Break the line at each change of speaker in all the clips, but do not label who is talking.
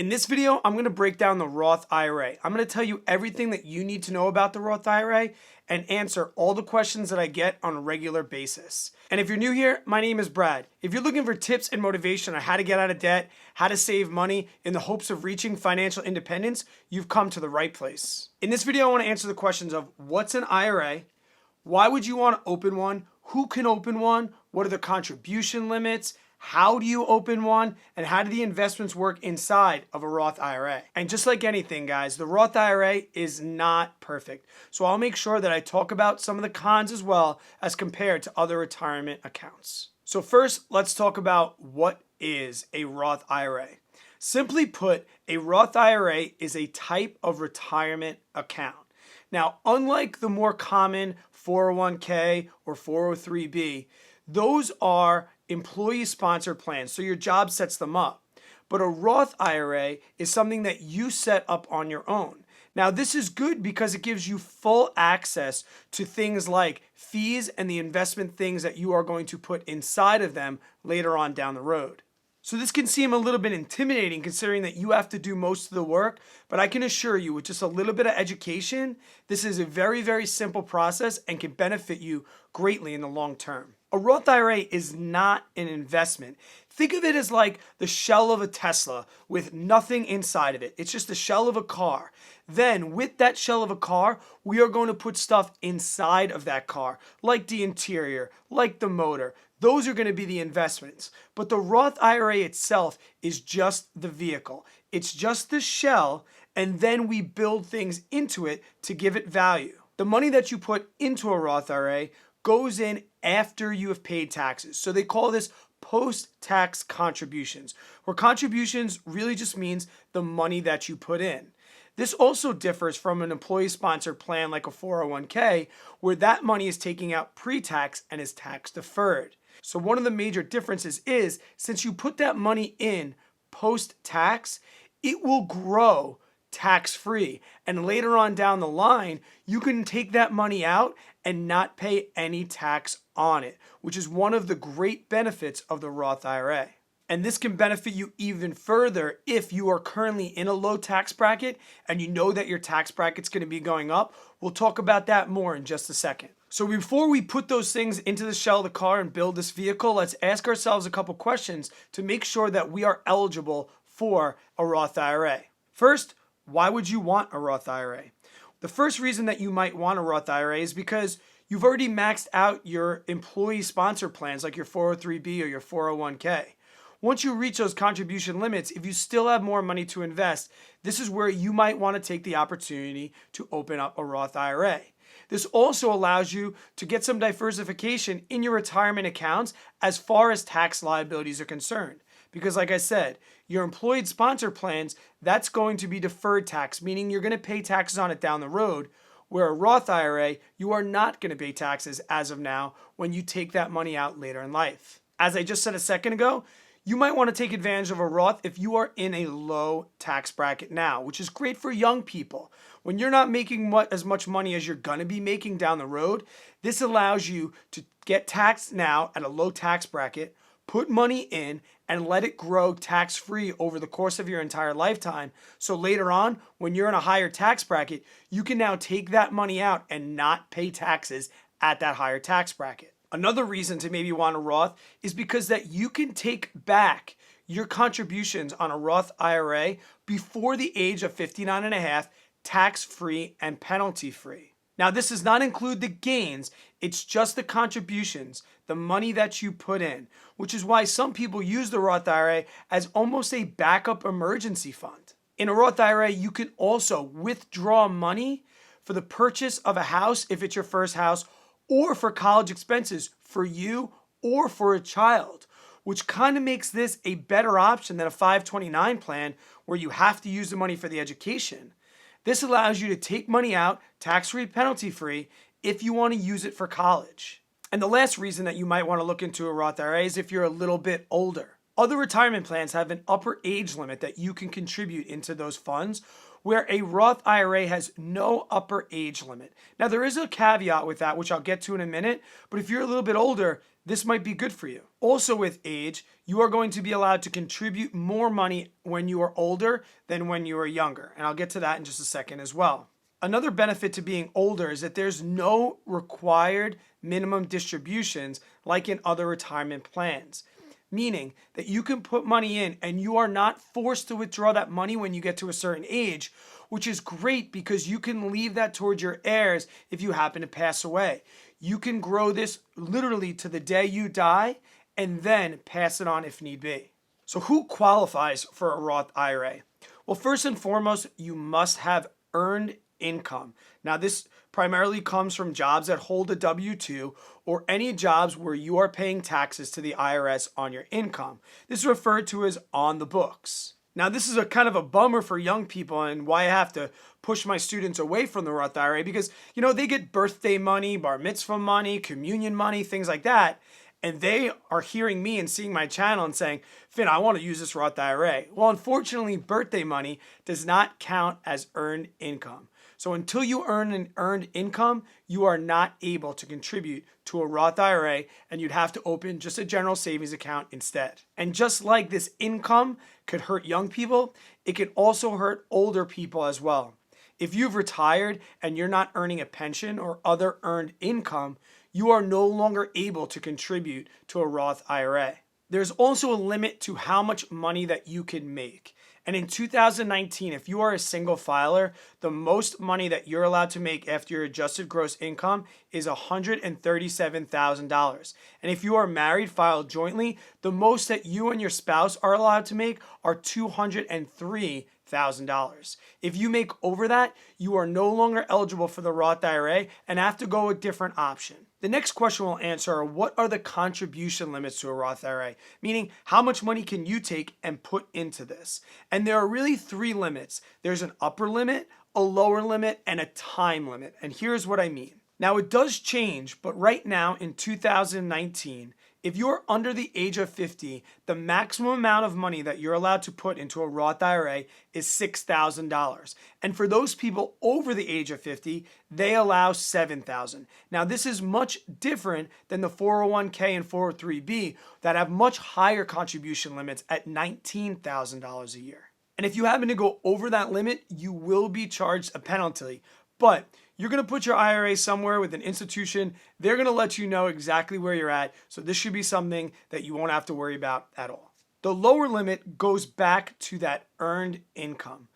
In this video, I'm going to break down the Roth IRA. I'm going to tell you everything that you need to know about the Roth IRA and answer all the questions that I get on a regular basis. And if you're new here, my name is Brad. If you're looking for tips and motivation on how to get out of debt, how to save money in the hopes of reaching financial independence, you've come to the right place. In this video, I want to answer the questions of what's an IRA, why would you want to open one, who can open one, what are the contribution limits, how do you open one, and how do the investments work inside of a Roth IRA? And just like anything, guys, the Roth IRA is not perfect. So I'll make sure that I talk about some of the cons as well as compared to other retirement accounts. So first, let's talk about what is a Roth IRA. Simply put, a Roth IRA is a type of retirement account. Now, unlike the more common 401k or 403b, those are employee-sponsored plans, so your job sets them up. But a Roth IRA is something that you set up on your own. Now, this is good because it gives you full access to things like fees and the investment things that you are going to put inside of them later on down the road. So this can seem a little bit intimidating considering that you have to do most of the work, but I can assure you with just a little bit of education, this is a very, very simple process and can benefit you greatly in the long term. A Roth IRA is not an investment. Think of it as like the shell of a Tesla with nothing inside of it. It's just the shell of a car. Then with that shell of a car, we are going to put stuff inside of that car, like the interior, like the motor. Those are going to be the investments. But the Roth IRA itself is just the vehicle. It's just the shell, and then we build things into it to give it value. The money that you put into a Roth IRA goes in after you have paid taxes. So they call this post-tax contributions, where contributions really just means the money that you put in. This also differs from an employee-sponsored plan like a 401k, where that money is taken out pre-tax and is tax deferred. So one of the major differences is, since you put that money in post-tax, it will grow tax-free. And later on down the line, you can take that money out and not pay any tax on it, which is one of the great benefits of the Roth IRA. And this can benefit you even further if you are currently in a low tax bracket and you know that your tax bracket's going to be going up. We'll talk about that more in just a second. So before we put those things into the shell of the car and build this vehicle, let's ask ourselves a couple questions to make sure that we are eligible for a Roth IRA. First, why would you want a Roth IRA? The first reason that you might want a Roth IRA is because you've already maxed out your employee sponsor plans like your 403b or your 401k. Once you reach those contribution limits, if you still have more money to invest, this is where you might want to take the opportunity to open up a Roth IRA. This also allows you to get some diversification in your retirement accounts as far as tax liabilities are concerned. Because like I said, your employed sponsor plans, that's going to be deferred tax, meaning you're going to pay taxes on it down the road. Where a Roth IRA, you are not going to pay taxes as of now when you take that money out later in life. As I just said a second ago, you might want to take advantage of a Roth if you are in a low tax bracket now, which is great for young people. When you're not making as much money as you're going to be making down the road, this allows you to get taxed now at a low tax bracket, put money in, and let it grow tax-free over the course of your entire lifetime. So later on, when you're in a higher tax bracket, you can now take that money out and not pay taxes at that higher tax bracket. Another reason to maybe want a Roth is because that you can take back your contributions on a Roth IRA before the age of 59 and a half, tax-free and penalty-free. Now, this does not include the gains. It's just the contributions, the money that you put in, which is why some people use the Roth IRA as almost a backup emergency fund. In a Roth IRA, you can also withdraw money for the purchase of a house if it's your first house, or for college expenses for you or for a child, which kind of makes this a better option than a 529 plan where you have to use the money for the education. This allows you to take money out, tax-free, penalty-free, if you want to use it for college. And the last reason that you might want to look into a Roth IRA is if you're a little bit older. Other retirement plans have an upper age limit that you can contribute into those funds, where a Roth IRA has no upper age limit. Now, there is a caveat with that, which I'll get to in a minute, but if you're a little bit older, this might be good for you. Also with age, you are going to be allowed to contribute more money when you are older than when you are younger. And I'll get to that in just a second as well. Another benefit to being older is that there's no required minimum distributions like in other retirement plans. Meaning that you can put money in and you are not forced to withdraw that money when you get to a certain age, which is great because you can leave that towards your heirs if you happen to pass away. You can grow this literally to the day you die and then pass it on if need be. So who qualifies for a Roth IRA? Well, first and foremost, you must have earned income. Now, this primarily comes from jobs that hold a W-2 or any jobs where you are paying taxes to the IRS on your income. This is referred to as on the books. Now, this is a kind of a bummer for young people and why I have to push my students away from the Roth IRA because, they get birthday money, bar mitzvah money, communion money, things like that. And they are hearing me and seeing my channel and saying, Finn, I want to use this Roth IRA. Well, unfortunately, birthday money does not count as earned income. So until you earn an earned income, you are not able to contribute to a Roth IRA and you'd have to open just a general savings account instead. And just like this income could hurt young people, it can also hurt older people as well. If you've retired and you're not earning a pension or other earned income, you are no longer able to contribute to a Roth IRA. There's also a limit to how much money that you can make. And in 2019, if you are a single filer, the most money that you're allowed to make after your adjusted gross income is $137,000. And if you are married, filed jointly, the most that you and your spouse are allowed to make are $203,000. If you make over that, you are no longer eligible for the Roth IRA and have to go a different option. The next question we'll answer are what are the contribution limits to a Roth IRA? Meaning how much money can you take and put into this? And there are really three limits. There's an upper limit, a lower limit, and a time limit. And here's what I mean. Now it does change, but right now in 2019, if you're under the age of 50, the maximum amount of money that you're allowed to put into a Roth IRA is $6,000. And for those people over the age of 50, they allow $7,000. Now, this is much different than the 401k and 403b that have much higher contribution limits at $19,000 a year. And if you happen to go over that limit, you will be charged a penalty. But you're going to put your IRA somewhere with an institution. They're going to let you know exactly where you're at. So this should be something that you won't have to worry about at all. The lower limit goes back to that earned income.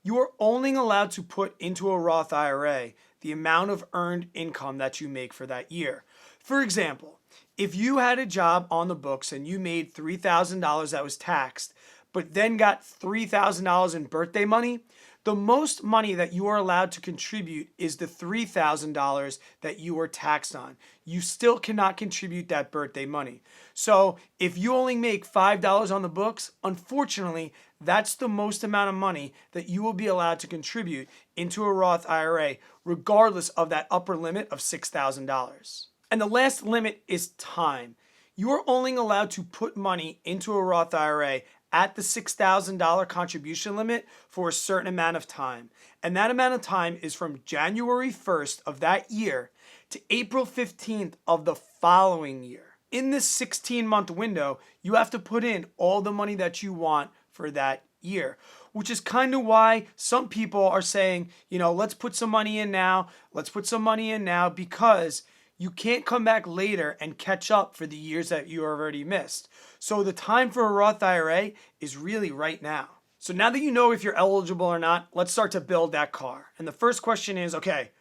You are only allowed to put into a Roth IRA the amount of earned income that you make for that year. For example, if you had a job on the books and you made $3,000 that was taxed, but then got $3,000 in birthday money, the most money that you are allowed to contribute is the $3,000 that you were taxed on. You still cannot contribute that birthday money. So if you only make $5 on the books, unfortunately, that's the most amount of money that you will be allowed to contribute into a Roth IRA, regardless of that upper limit of $6,000. And the last limit is time. You are only allowed to put money into a Roth IRA at the $6,000 contribution limit for a certain amount of time. And that amount of time is from January 1st of that year to April 15th of the following year. In this 16-month window, you have to put in all the money that you want for that year, which is kind of why some people are saying, let's put some money in now. Let's put some money in now because you can't come back later and catch up for the years that you already missed. So the time for a Roth IRA is really right now. So now that you know if you're eligible or not, let's start to build that car. And the first question is, okay,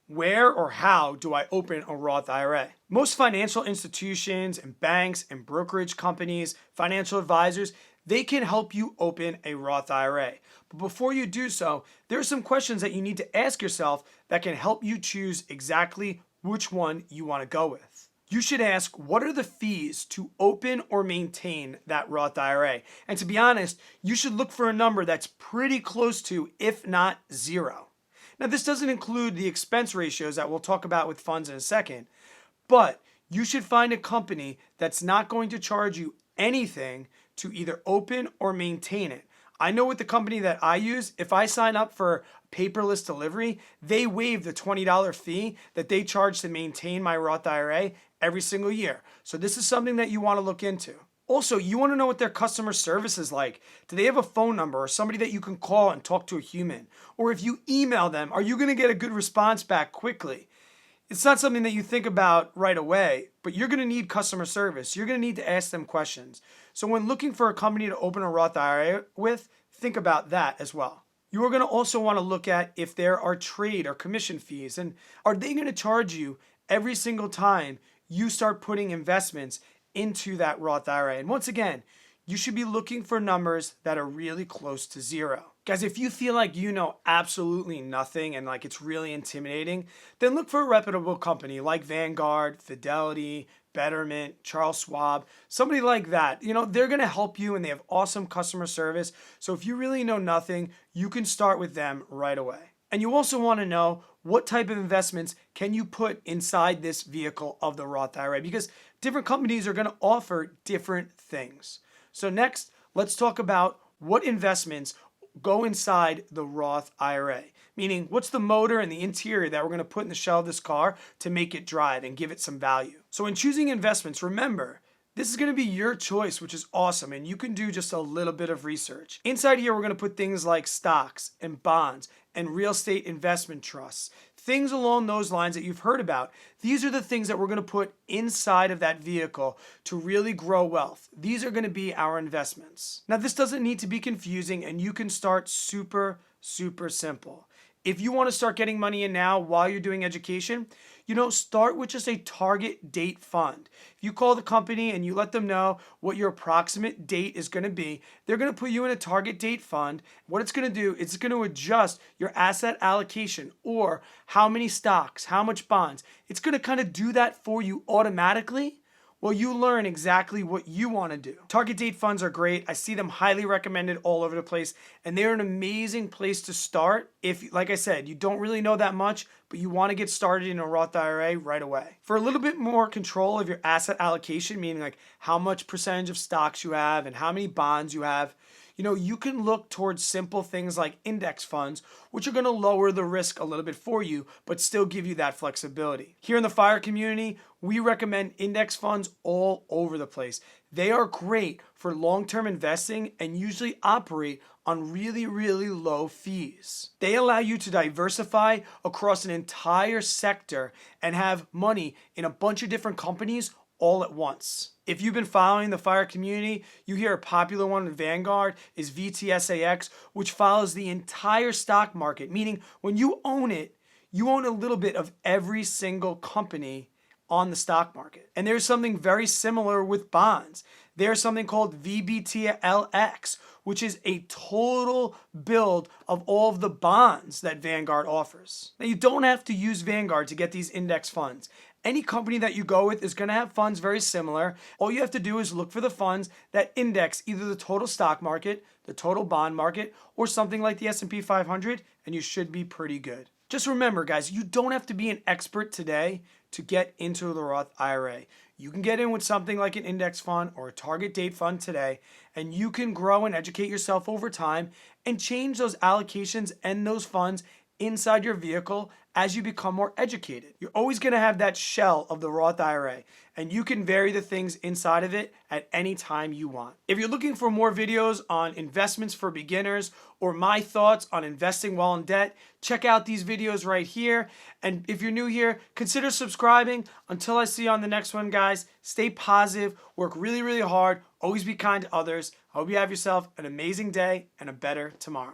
where or how do I open a Roth IRA? Most financial institutions and banks and brokerage companies, financial advisors, they can help you open a Roth IRA. But before you do so, there are some questions that you need to ask yourself that can help you choose exactly which one you want to go with. You should ask, what are the fees to open or maintain that Roth IRA? And to be honest, you should look for a number that's pretty close to, if not zero. Now, this doesn't include the expense ratios that we'll talk about with funds in a second, but you should find a company that's not going to charge you anything to either open or maintain it. I know with the company that I use, if I sign up for paperless delivery, they waive the $20 fee that they charge to maintain my Roth IRA every single year. So this is something that you want to look into. Also, you want to know what their customer service is like. Do they have a phone number or somebody that you can call and talk to a human? Or if you email them, are you going to get a good response back quickly? It's not something that you think about right away, but you're going to need customer service. You're going to need to ask them questions. So when looking for a company to open a Roth IRA with, think about that as well. You are going to also want to look at if there are trade or commission fees, and are they going to charge you every single time you start putting investments into that Roth IRA. And once again, you should be looking for numbers that are really close to zero. Guys, if you feel like you know absolutely nothing and like it's really intimidating, then look for a reputable company like Vanguard, Fidelity, Betterment, Charles Schwab, somebody like that. You know, they're going to help you and they have awesome customer service. So if you really know nothing, you can start with them right away. And you also want to know what type of investments can you put inside this vehicle of the Roth IRA, because different companies are going to offer different things. So next, let's talk about what investments go inside the Roth IRA, meaning what's the motor and the interior that we're going to put in the shell of this car to make it drive and give it some value. So in choosing investments, remember, this is going to be your choice, which is awesome, and you can do just a little bit of research. Inside here, we're going to put things like stocks and bonds and real estate investment trusts, things along those lines that you've heard about. These are the things that we're going to put inside of that vehicle to really grow wealth. These are going to be our investments. Now, this doesn't need to be confusing, and you can start super simple. If you want to start getting money in now while you're doing education, start with just a target date fund. If you call the company and you let them know what your approximate date is going to be, they're going to put you in a target date fund. What it's going to do, it's going to adjust your asset allocation, or how many stocks, how much bonds. It's going to kind of do that for you automatically. Well, you learn exactly what you want to do. Target date funds are great. I see them highly recommended all over the place, and they're an amazing place to start if, like I said, you don't really know that much, but you want to get started in a Roth IRA right away. For a little bit more control of your asset allocation, meaning like how much percentage of stocks you have and how many bonds you have, you can look towards simple things like index funds, which are going to lower the risk a little bit for you, but still give you that flexibility. Here in the FIRE community, we recommend index funds all over the place. They are great for long-term investing and usually operate on really low fees. They allow you to diversify across an entire sector and have money in a bunch of different companies all at once. If you've been following the FIRE community, you hear a popular one in Vanguard is VTSAX, which follows the entire stock market, meaning when you own it, you own a little bit of every single company on the stock market. And there's something very similar with bonds. There's something called VBTLX, which is a total build of all of the bonds that Vanguard offers. Now, you don't have to use Vanguard to get these index funds. Any company that you go with is going to have funds very similar. All you have to do is look for the funds that index either the total stock market, the total bond market, or something like the S&P 500, and you should be pretty good. Just remember, guys, you don't have to be an expert today to get into the Roth IRA. You can get in with something like an index fund or a target date fund today, and you can grow and educate yourself over time and change those allocations and those funds inside your vehicle as you become more educated. You're always going to have that shell of the Roth IRA, and you can vary the things inside of it at any time you want. If you're looking for more videos on investments for beginners or my thoughts on investing while in debt, check out these videos right here. And if you're new here, consider subscribing. Until I see you on the next one, guys, stay positive, work really hard, always be kind to others. I hope you have yourself an amazing day and a better tomorrow.